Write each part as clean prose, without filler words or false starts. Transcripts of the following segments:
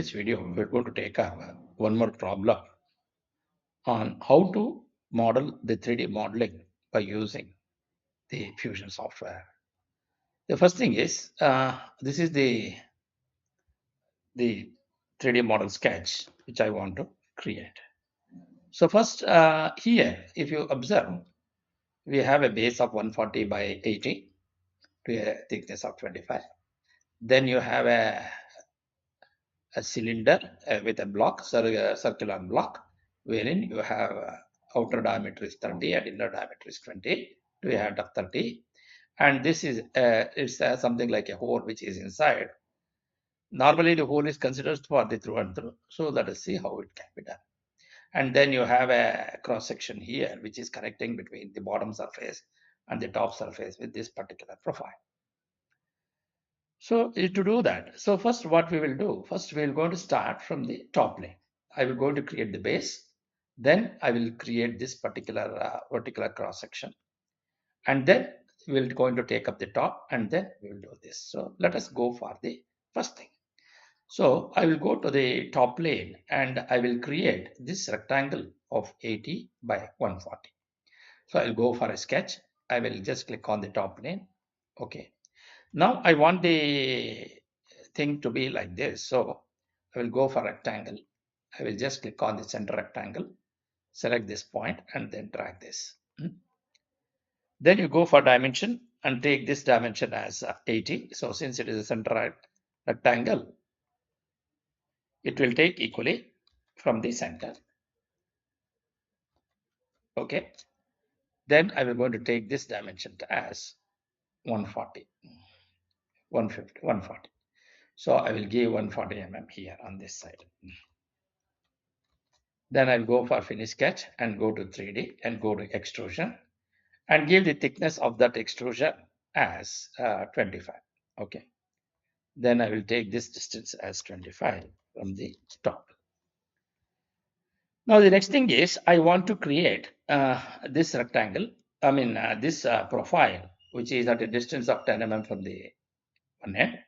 This video, we're going to take up one more problem on how to model the 3D modeling by using the Fusion software. The first thing is, this is the 3D model sketch which I want to create. So first here, if you observe, we have a base of 140 by 80 to a thickness of 25. Then you have a cylinder with a block, circular block, wherein you have outer diameter is 30 and inner diameter is 20 to a height of 30. And this is it's something like a hole which is inside. Normally, the hole is considered for the through and through. So let us see how it can be done. And then you have a cross section here, which is connecting between the bottom surface and the top surface with this particular profile. So to do that, so first what we will do, first we are going to start from the top plane. I will go to create the base, then I will create this particular vertical cross section, and then we're going to take up the top, and then we will do this. So let us go for the first thing. So I will go to the top plane and I will create this rectangle of 80 by 140. So I'll go for a sketch. I will just click on the top plane. Okay. Now I want the thing to be like this. So I will go for rectangle. I will just click on the center rectangle, select this point and then drag this. Then you go for dimension and take this dimension as 80. So since it is a center rectangle, it will take equally from the center. Okay. Then I will going to take this dimension as 140, 150, 140. So I will give 140 mm here on this side. Then I'll go for finish sketch and go to 3D and go to extrusion and give the thickness of that extrusion as 25. Okay. Then I will take this distance as 25 from the top. Now the next thing is I want to create this rectangle, this profile, which is at a distance of 10 mm from the one end,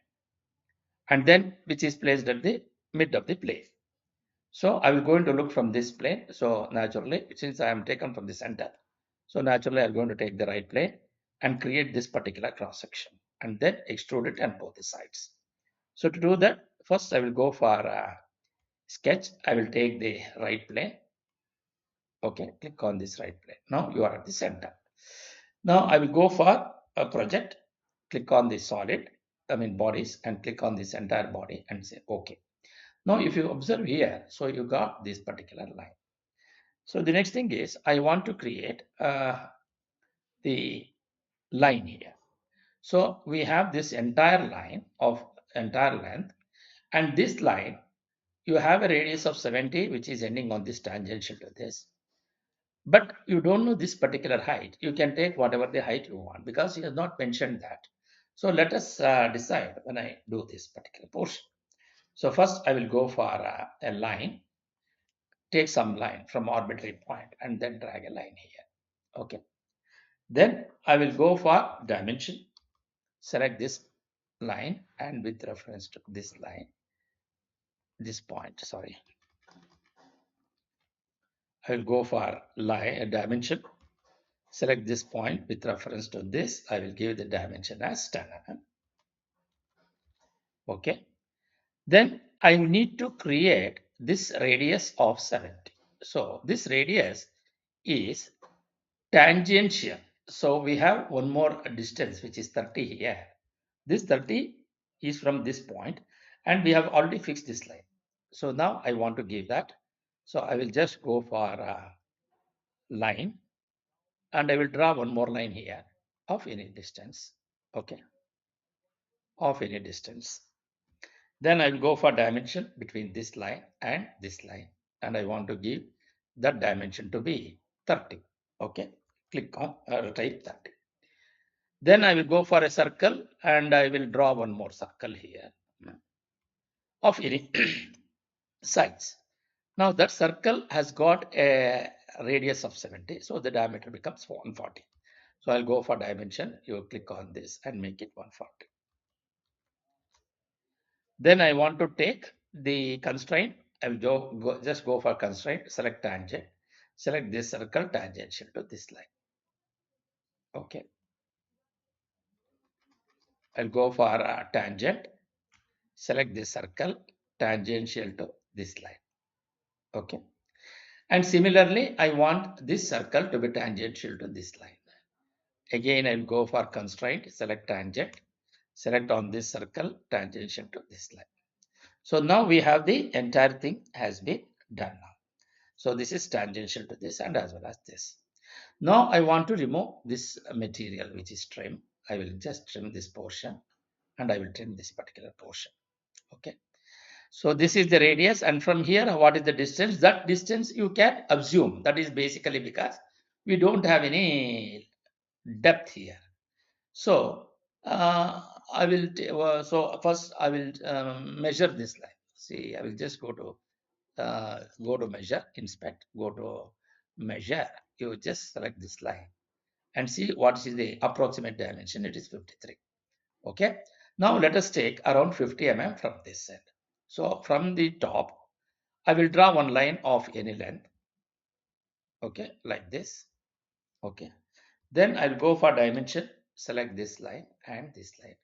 and then which is placed at the mid of the plane. So I will going to look from this plane. So naturally, since I am taken from the center, so naturally I'm going to take the right plane and create this particular cross section and then extrude it on both the sides. So to do that, first I will go for sketch. I will take the right plane. Okay, click on this right plane. Now you are at the center. Now I will go for a project. Click on the solid, bodies, and click on this entire body and say okay. Now, if you observe here, so you got this particular line. So the next thing is I want to create the line here. So we have this entire line of entire length, and this line, you have a radius of 70, which is ending on this tangential to this. But you don't know this particular height. You can take whatever the height you want because he has not mentioned that. So let us decide when I do this particular portion. So first I will go for a line, take some line from arbitrary point and then drag a line here. Okay. Then I will go for dimension, select this line and with reference to this line, this point, sorry. I will go for line dimension, select this point with reference to this. I will give the dimension as 10 mm. Okay. Then I need to create this radius of 70. So this radius is tangential. So we have one more distance, which is 30 here. This 30 is from this point, and we have already fixed this line. So now I want to give that. So I will just go for a line, and I will draw one more line here of any distance. Okay, of any distance. Then I will go for dimension between this line and this line, and I want to give that dimension to be 30. Okay, click on type 30. Then I will go for a circle and I will draw one more circle here of any size. Now that circle has got a radius of 70, so the diameter becomes 140. So I'll go for dimension. You click on this and make it 140. Then I want to take the constraint, I will just go for constraint, select tangent, select this circle tangential to this line. Okay. I'll go for tangent, select this circle tangential to this line. Okay. And similarly, I want this circle to be tangential to this line. Again, I'll go for constraint, select tangent, select on this circle tangential to this line. So now we have the entire thing has been done now. So this is tangential to this and as well as this. Now I want to remove this material, which is trim. I will just trim this portion and I will trim this particular portion. Okay. So this is the radius, and from here, what is the distance? That distance you can assume. That is basically because we don't have any depth here. So I will. So first I will measure this line. See, I will just go to measure, inspect, go to measure. You just select this line and see what is the approximate dimension. It is 53. Okay. Now let us take around 50 mm from this end. So from the top, I will draw one line of any length. Okay, like this. Okay. Then I'll go for dimension, select this line and this line.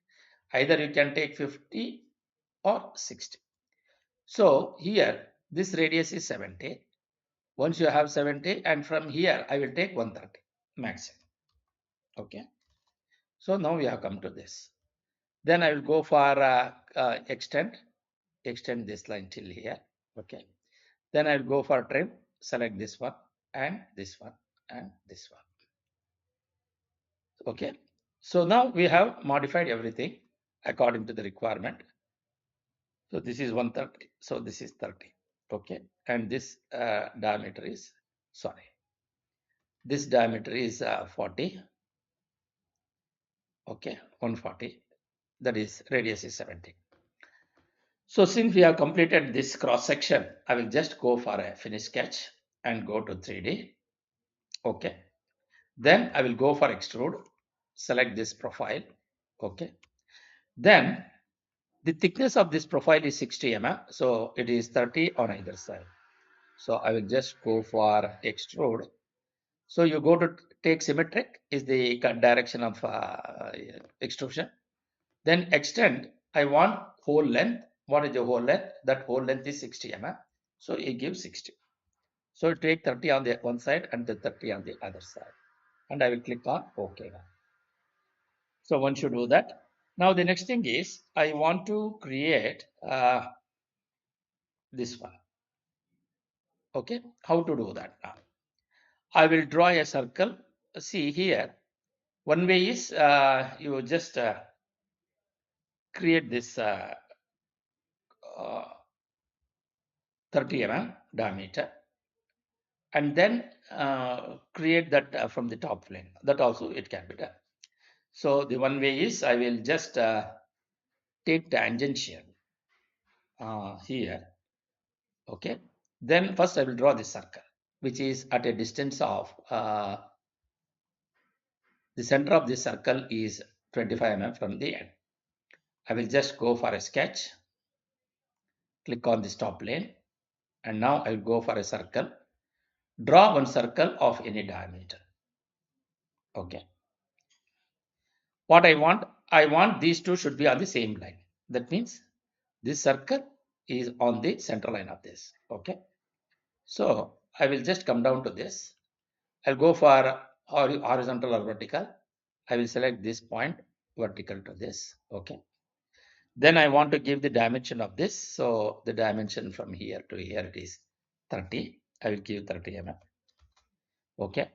Either you can take 50 or 60. So here, this radius is 70. Once you have 70, and from here, I will take 130 maximum. Okay. So now we have come to this. Then I will go for extend this line till here. Okay. Then I'll go for trim, select this one and this one and this one. Okay. So now we have modified everything according to the requirement. So this is 130. So this is 30. Okay. And this diameter is, sorry, this diameter is 40. Okay. 140. That is radius is 70. So since we have completed this cross section, I will just go for a finish sketch and go to 3D. Okay. Then I will go for extrude, select this profile. Okay. Then the thickness of this profile is 60 mm. So it is 30 on either side. So I will just go for extrude. So you go to take symmetric is the direction of extrusion. Then extend, I want whole length. What is the whole length? That whole length is 60 mm. So it gives 60. So take 30 on the one side and the 30 on the other side. And I will click on OK now. So once you do that, now the next thing is I want to create this one. Okay, how to do that now? I will draw a circle. See here, one way is you just create this uh, 30 mm diameter and then create that from the top plane. That also it can be done. So the one way is I will just take tangential here. Okay. Then first I will draw this circle, which is at a distance of the center of this circle is 25 mm from the end. I will just go for a sketch, click on this top plane, and now I will go for a circle. Draw one circle of any diameter. Okay. What I want these two should be on the same line. That means this circle is on the center line of this. Okay. So I will just come down to this. I'll go for horizontal or vertical. I will select this point vertical to this. Okay. Then I want to give the dimension of this. So the dimension from here to here it is 30. I will give 30 mm. Okay.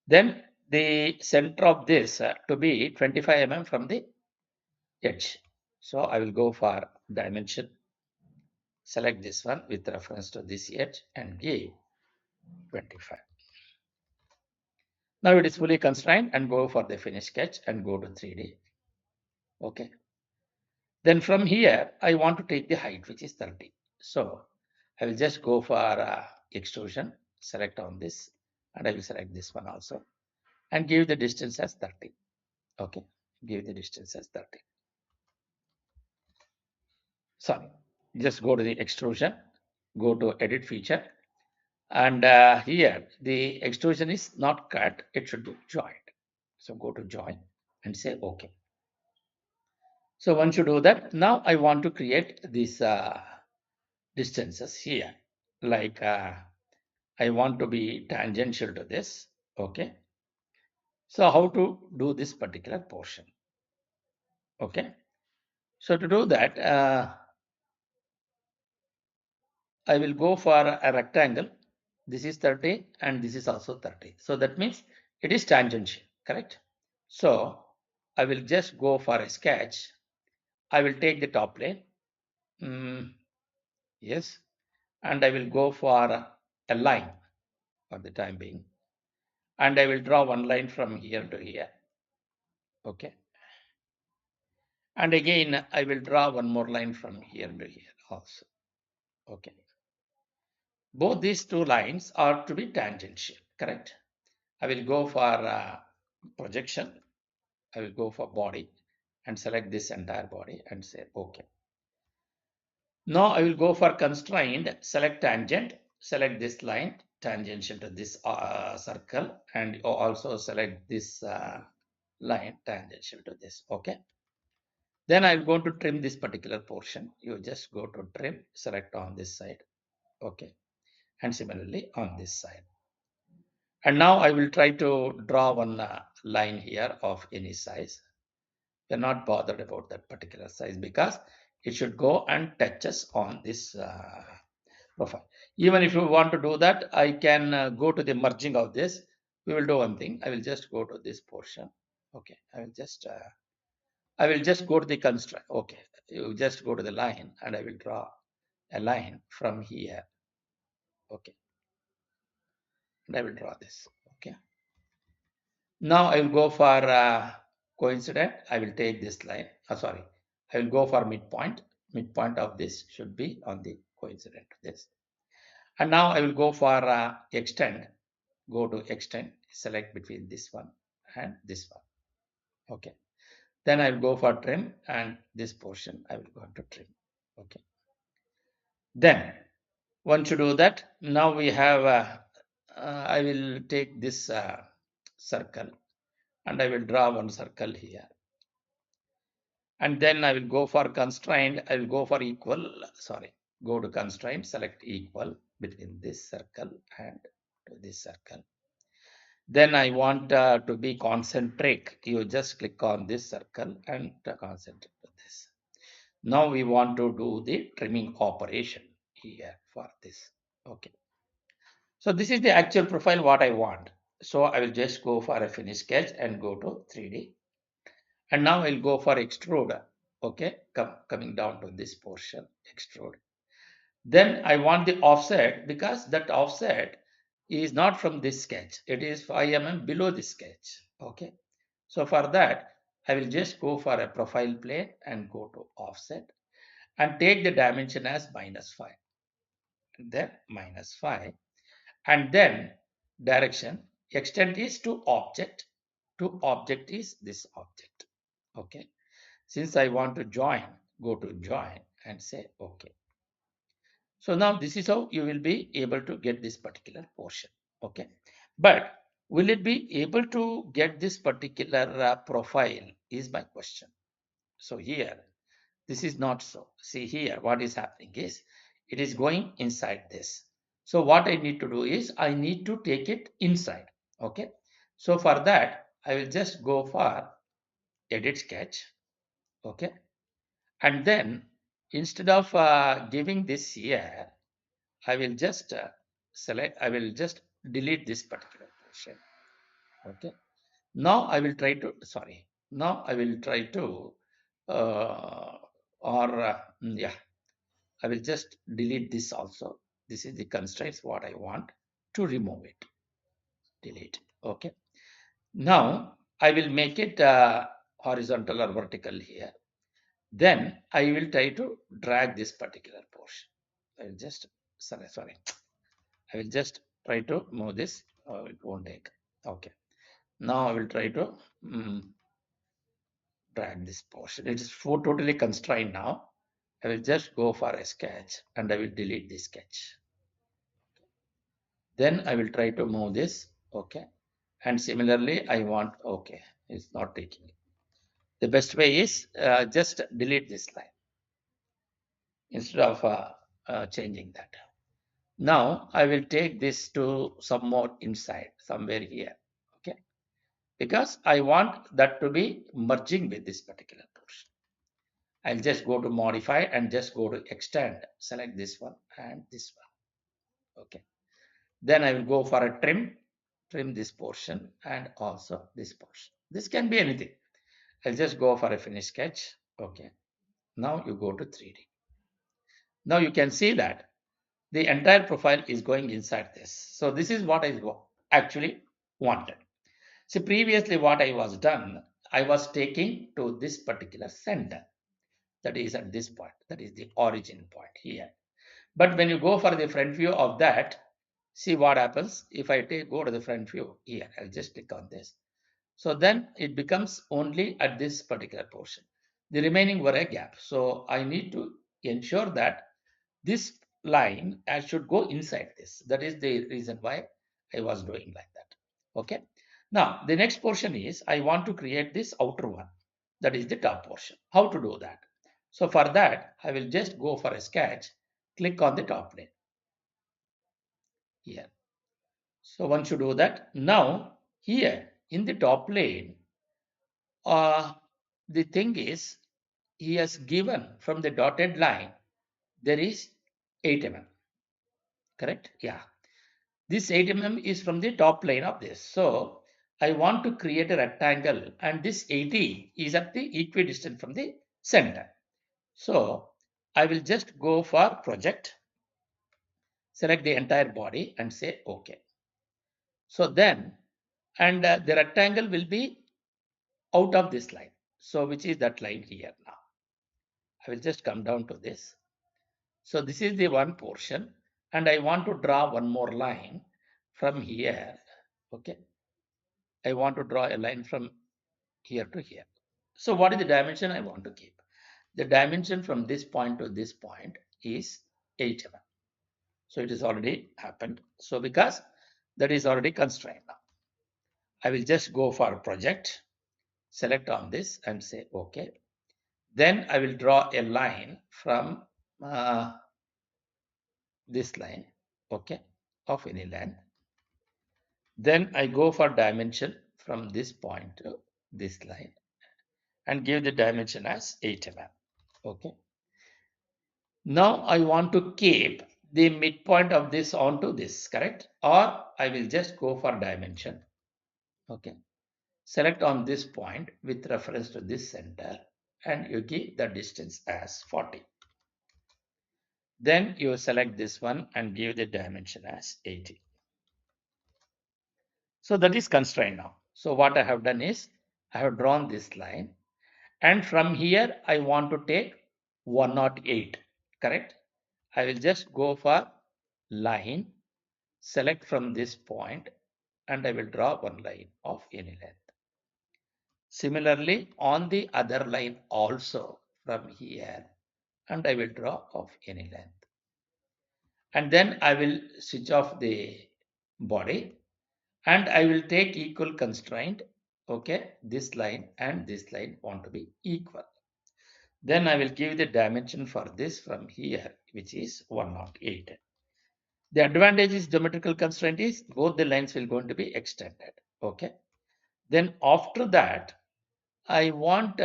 Then the center of this to be 25 mm from the edge. So I will go for dimension. Select this one with reference to this edge and give 25. Now it is fully constrained and go for the finish sketch and go to 3D. Okay. Then from here, I want to take the height, which is 30. So I will just go for extrusion, select on this, and I will select this one also, and give the distance as 30. Okay, give the distance as 30. Sorry. just go to the extrusion, go to edit feature, and here the extrusion is not cut, it should be joined. So go to join and say OK. So once you do that, now I want to create these distances here, like I want to be tangential to this. Okay. So how to do this particular portion? Okay. So to do that, I will go for a rectangle. This is 30 and this is also 30. So that means it is tangential, correct? So I will just go for a sketch. I will take the top plane. Yes. And I will go for a line for the time being. And I will draw one line from here to here. Okay. And again, I will draw one more line from here to here also. Okay. Both these two lines are to be tangential, correct? I will go for projection. I will go for body and select this entire body and say OK. Now I will go for constraint, select tangent, select this line tangential to this circle, and also select this line tangential to this. OK. Then I'm going to trim this particular portion. You just go to trim, select on this side. OK. And similarly on this side. And now I will try to draw one line here of any size. We're not bothered about that particular size because it should go and touch us on this profile. Even if you want to do that, I can go to the merging of this. We will do one thing. I will just go to this portion. Okay. I will just go to the constraint. Okay. You just go to the line and I will draw a line from here. Okay. And I will draw this. Okay. Now I will go for coincident. I will take this line. Sorry. I will go for midpoint. Midpoint of this should be on the coincident to this. And now I will go for extend. Go to extend. Select between this one and this one. Okay. Then I will go for trim and this portion I will go to trim. Okay. Then once you do that, now we have, I will take this circle and I will draw one circle here. And then I will go for constraint. I will go for equal, sorry, go to constraint, select equal between this circle and this circle. Then I want to be concentric. You just click on this circle and concentrate to this. Now we want to do the trimming operation here for this. Okay. So this is the actual profile what I want. So I will just go for a finish sketch and go to 3D. And now I'll go for extrude. Okay, coming down to this portion, extrude. Then I want the offset because that offset is not from this sketch. It is 5 mm below this sketch. Okay. So for that, I will just go for a profile plane and go to offset and take the dimension as -5. And then -5. And then direction extent is to object. To object is this object. Okay. Since I want to join, go to join and say OK. So now this is how you will be able to get this particular portion. Okay. But will it be able to get this particular profile is my question. So here, this is not so. See here, what is happening is it is going inside this. So what I need to do is I need to take it inside. Okay. So for that, I will just go for edit sketch. Okay. And then instead of giving this here, I will just I will just delete this particular portion. Okay. Now I will try to, sorry, now I will try to, yeah, I will just delete this also. This is the constraints what I want to remove it. Delete. Okay. Now I will make it horizontal or vertical here. Then I will try to drag this particular portion. I will just, sorry, I will just try to move this. It won't take. Okay. Now I will try to drag this portion. It is totally constrained now. I will just go for a sketch and I will delete this sketch. Then I will try to move this. Okay. And similarly, I want, okay, it's not taking it. The best way is just delete this line instead of changing that. Now I will take this to some more inside, somewhere here. Okay. Because I want that to be merging with this particular portion. I'll just go to modify and just go to extend, select this one and this one. Okay. Then I will go for a trim this portion and also this portion. This can be anything. I'll just go for a finish sketch. Okay. Now you go to 3D. Now you can see that the entire profile is going inside this. So this is what I actually wanted. See, previously what I was done, I was taking to this particular center. That is at this point. That is the origin point here. But when you go for the front view of that, see what happens if I go to the front view here. I'll just click on this. So then it becomes only at this particular portion. The remaining were a gap. So I need to ensure that this line I should go inside this. That is the reason why I was doing like that. Okay. Now the next portion is I want to create this outer one. That is the top portion. How to do that? So for that, I will just go for a sketch, click on the top plane here. So once you do that, now here in the top plane, uh, the thing is he has given from the dotted line, there is 8 mm, correct? Yeah. This 8 mm is from the top plane of this. So I want to create a rectangle and this 80 is at the equidistant from the center. So I will just go for project, select the entire body and say OK. So then, and the rectangle will be out of this line. So which is that line here now. I will just come down to this. So this is the one portion and I want to draw one more line from here. Okay. I want to draw a line from here to here. So what is the dimension I want to keep? The dimension from this point to this point is 8 mm. So it is already happened. So because that is already constrained now. I will just go for project, select on this and say OK. Then I will draw a line from this line, okay, of any length. Then I go for dimension from this point to this line and give the dimension as 8 mm. Okay. Now I want to keep the midpoint of this onto this, correct? Or I will just go for dimension. Okay. Select on this point with reference to this center and you give the distance as 40. Then you select this one and give the dimension as 80. So that is constrained now. So what I have done is I have drawn this line and from here I want to take 108, correct? I will just go for line, select from this point and I will draw one line of any length. Similarly on the other line also from here and I will draw of any length. And then I will switch off the body and I will take equal constraint. Okay, this line and this line want to be equal. Then I will give the dimension for this from here, which is 108. The advantage is geometrical constraint is both the lines will going to be extended. Okay. Then after that, I want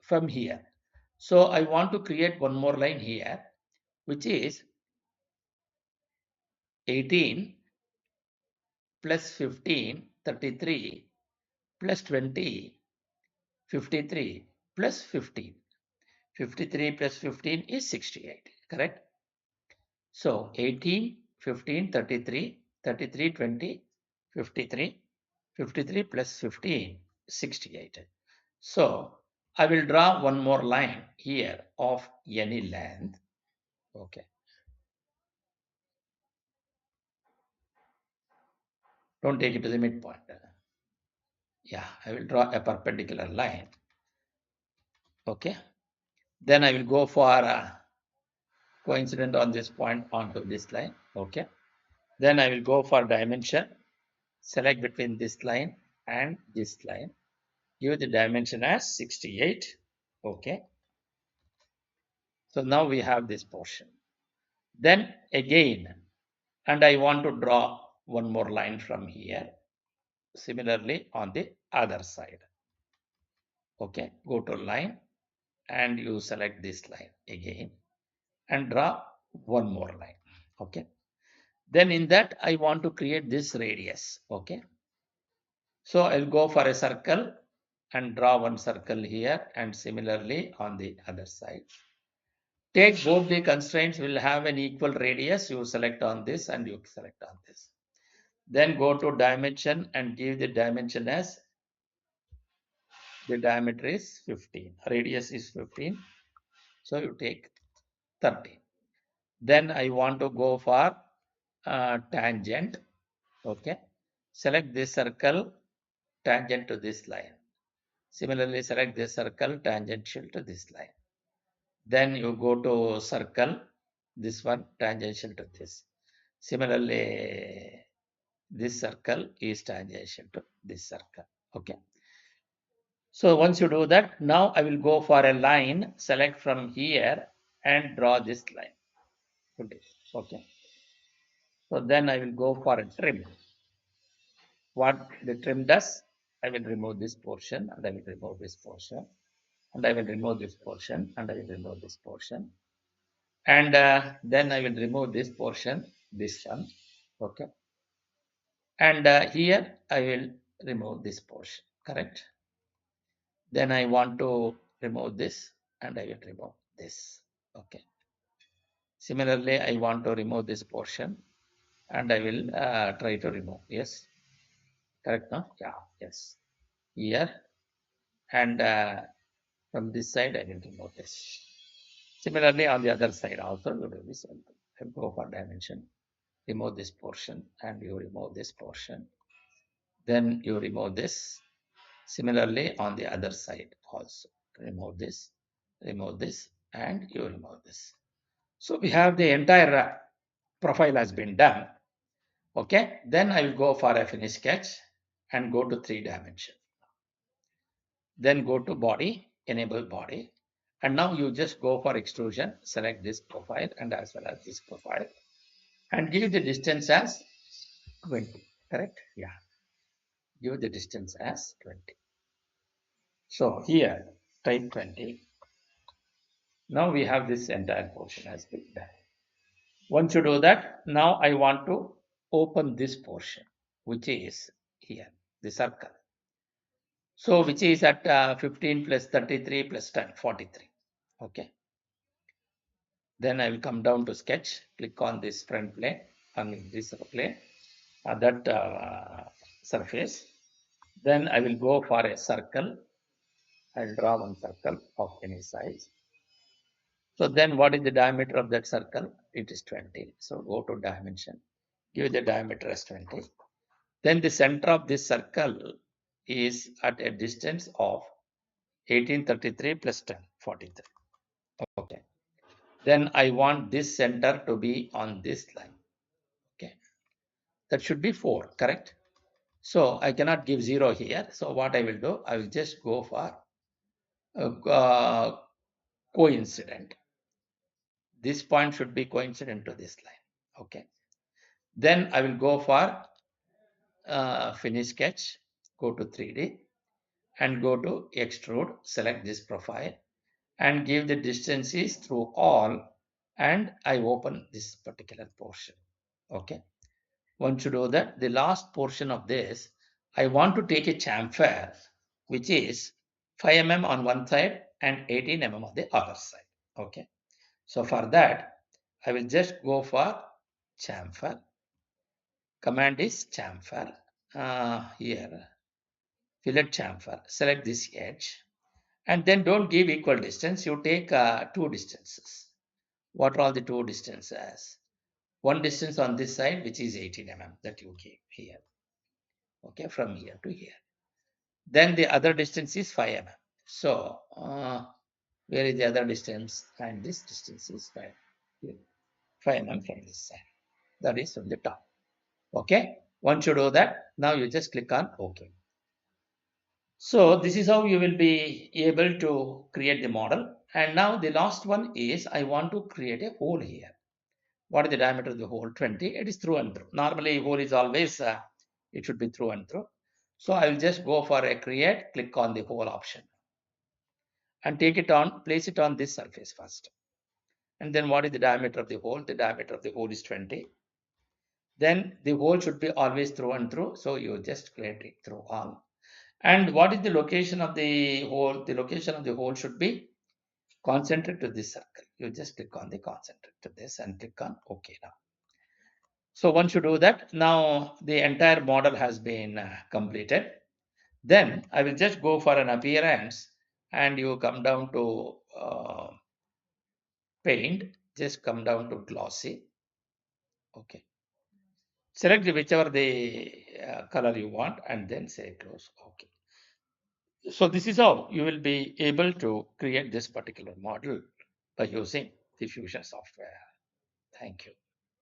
from here. So I want to create one more line here, which is 18 plus 15, 33 plus 20, 53 plus 15. 53 plus 15 is 68, correct? So 18, 15, 33, 33, 20, 53, 53 plus 15, 68. So I will draw one more line here of any length. Okay. Don't take it to the midpoint. Yeah, I will draw a perpendicular line. Okay. Then I will go for coincident on this point onto this line. Okay. Then I will go for dimension, select between this line and this line. Give the dimension as 68. Okay. So now we have this portion. Then again, and I want to draw one more line from here. Similarly on the other side. Okay, go to line and you select this line again and draw one more line. Okay. Then in that I want to create this radius. Okay. So I'll go for a circle and draw one circle here and similarly on the other side. Take both the constraints will have an equal radius. You select on this and you select on this. Then go to dimension and give the dimension as the diameter is 15. Radius is 15. So you take 30. Then I want to go for tangent. Okay. Select this circle tangent to this line. Similarly, select this circle tangential to this line. Then you go to circle, this one tangential to this. Similarly, this circle is tangential to this circle. Okay. So once you do that, now I will go for a line, select from here and draw this line. Okay. So then I will go for a trim. What the trim does, I will remove this portion and I will remove this portion and I will remove this portion and I will remove this portion. And then I will remove this portion, this one. Okay. And here I will remove this portion, correct? Then I want to remove this and I will remove this. Okay. Similarly, I want to remove this portion and I will try to remove. Yes. Correct, no? Yeah, yes. Here and from this side, I will remove this. Similarly, on the other side also, you do this. I go for dimension, remove this portion, and you remove this portion. Then you remove this. Similarly, on the other side also, remove this, and you remove this. So we have the entire profile has been done. Okay, then I will go for a finish sketch and go to 3 dimension. Then go to body, enable body. And now you just go for extrusion, select this profile and as well as this profile and give the distance as 20, correct? Yeah, give the distance as 20. So here, type 20. Now we have this entire portion as been done. Once you do that, now I want to open this portion, which is here, the circle. So which is at 15 plus 33 plus 10, 43. Okay. Then I will come down to sketch, click on this front plane, on this plane, that surface. Then I will go for a circle. I'll draw one circle of any size. So then what is the diameter of that circle? It is 20. So go to dimension, give the diameter as 20. Then the center of this circle is at a distance of 1833 plus 10, 43. Okay. Then I want this center to be on this line. Okay. That should be 4, correct? So I cannot give 0 here. So what I will do, I will just go for coincident. This point should be coincident to this line. Okay. Then I will go for finish sketch, go to 3D and go to extrude, select this profile and give the distances through all and I open this particular portion. Okay. Once you do that, the last portion of this, I want to take a chamfer which is 5 mm on one side and 18 mm on the other side. Okay. So for that, I will just go for chamfer. Command is chamfer. Here, fillet chamfer. Select this edge. And then don't give equal distance. You take 2 distances. What are all the 2 distances? One distance on this side, which is 18 mm that you give here. Okay, from here to here. Then the other distance is 5 mm. So Where is the other distance? And this distance is 5 mm from this side. That is from the top. Okay. Once you do that, now you just click on OK. So this is how you will be able to create the model. And now the last one is I want to create a hole here. What is the diameter of the hole? 20. It is through and through. Normally hole is always, it should be through and through. So I will just go for a create, click on the hole option and take it on, place it on this surface first. And then what is the diameter of the hole? The diameter of the hole is 20. Then the hole should be always through and through. So you just create it through all. And what is the location of the hole? The location of the hole should be concentric to this circle. You just click on the concentric to this and click on OK now. So once you do that, now the entire model has been completed. Then I will just go for an appearance and you come down to paint, just come down to glossy. Okay. Select whichever the color you want and then say close. Okay. So this is how you will be able to create this particular model by using the Fusion software. Thank you.